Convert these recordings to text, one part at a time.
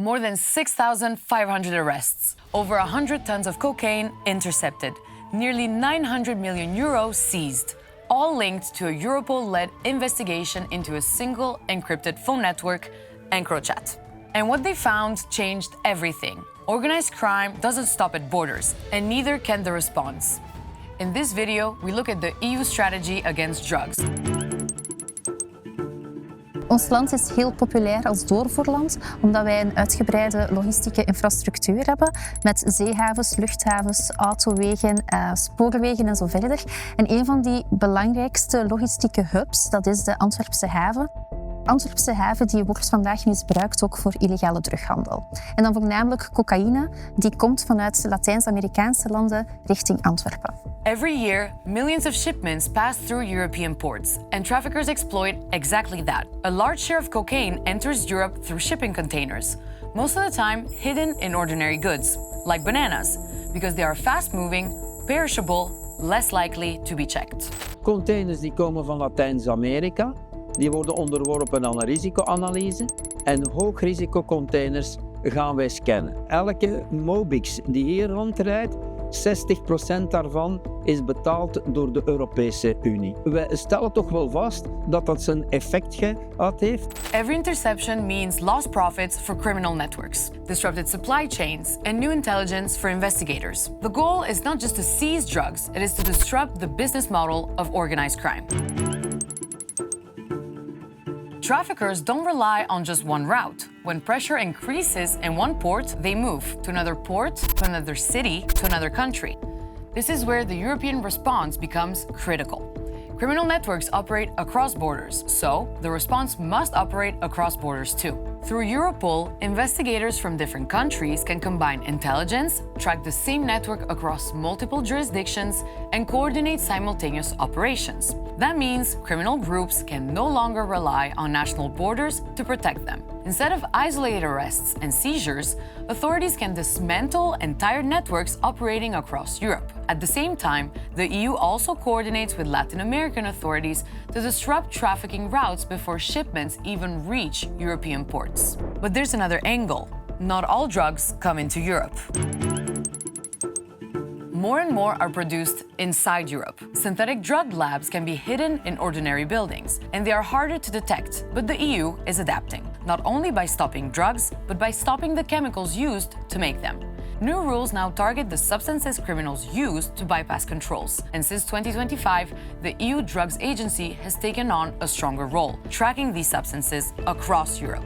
More than 6,500 arrests, over 100 tons of cocaine intercepted, nearly 900 million euros seized, all linked to a Europol-led investigation into a single encrypted phone network, EncroChat. And what they found changed everything. Organized crime doesn't stop at borders, and neither can the response. In this video, we look at the EU strategy against drugs. Ons land is heel populair als doorvoerland, omdat wij een uitgebreide logistieke infrastructuur hebben met zeehavens, luchthavens, autowegen, spoorwegen en zo verder. En een van die belangrijkste logistieke hubs, dat is de Antwerpse haven. De Antwerpse haven die wordt vandaag misbruikt ook voor illegale drughandel. En dan voornamelijk cocaïne, die komt vanuit Latijns-Amerikaanse landen richting Antwerpen. Every year, millions of shipments pass through European ports, and traffickers exploit exactly that. A large share of cocaine enters Europe through shipping containers, most of the time hidden in ordinary goods, like bananas, because they are fast-moving, perishable, less likely to be checked. Containers die komen van Latijns-Amerika, die worden onderworpen aan een risicoanalyse en hoogrisicocontainers gaan wij scannen. Elke Mobix die hier rondrijdt, 60% daarvan is betaald door de Europese Unie. We stellen toch wel vast dat dat zijn effect gehad heeft. Every interception means lost profits for criminal networks, disrupted supply chains, and new intelligence for investigators. The goal is not just to seize drugs, it is to disrupt the business model of organized crime. Traffickers don't rely on just one route. When pressure increases in one port, they move to another port, to another city, to another country. This is where the European response becomes critical. Criminal networks operate across borders, so the response must operate across borders too. Through Europol, investigators from different countries can combine intelligence, track the same network across multiple jurisdictions, and coordinate simultaneous operations. That means criminal groups can no longer rely on national borders to protect them. Instead of isolated arrests and seizures, authorities can dismantle entire networks operating across Europe. At the same time, the EU also coordinates with Latin American authorities to disrupt trafficking routes before shipments even reach European ports. But there's another angle. Not all drugs come into Europe. More and more are produced inside Europe. Synthetic drug labs can be hidden in ordinary buildings, and they are harder to detect, but the EU is adapting, not only by stopping drugs, but by stopping the chemicals used to make them. New rules now target the substances criminals use to bypass controls, and since 2025, the EU Drugs Agency has taken on a stronger role, tracking these substances across Europe.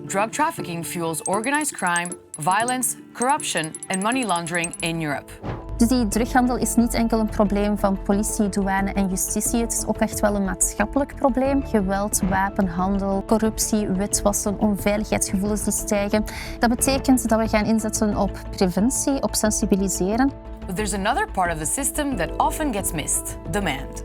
Drug trafficking fuels organized crime, violence, corruption and money laundering in Europe. Dus die drughandel is niet enkel een probleem van politie, douane en justitie. Het is ook echt wel een maatschappelijk probleem. Geweld, wapenhandel, corruptie, witwassen, onveiligheidsgevoelens die stijgen. Dat betekent dat we gaan inzetten op preventie, op sensibiliseren. But there's another part of the system that often gets missed: demand.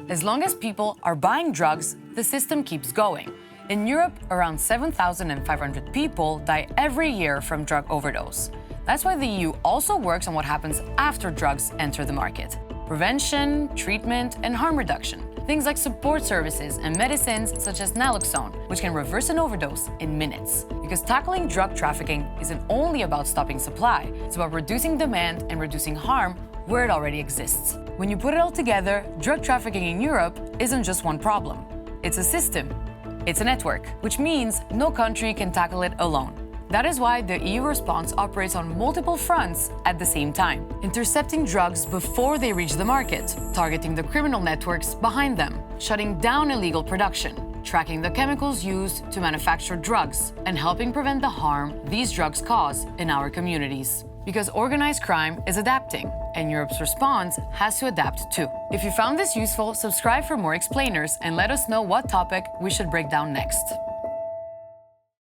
As long as people are buying drugs, the system keeps going. In Europe, around 7,500 people die every year from drug overdose. That's why the EU also works on what happens after drugs enter the market: prevention, treatment, and harm reduction. Things like support services and medicines such as naloxone, which can reverse an overdose in minutes. Because tackling drug trafficking isn't only about stopping supply, it's about reducing demand and reducing harm where it already exists. When you put it all together, drug trafficking in Europe isn't just one problem. It's a system. It's a network, which means no country can tackle it alone. That is why the EU response operates on multiple fronts at the same time, intercepting drugs before they reach the market, targeting the criminal networks behind them, shutting down illegal production, tracking the chemicals used to manufacture drugs, and helping prevent the harm these drugs cause in our communities. Because organized crime is adapting, and Europe's response has to adapt too. If you found this useful, subscribe for more explainers and let us know what topic we should break down next.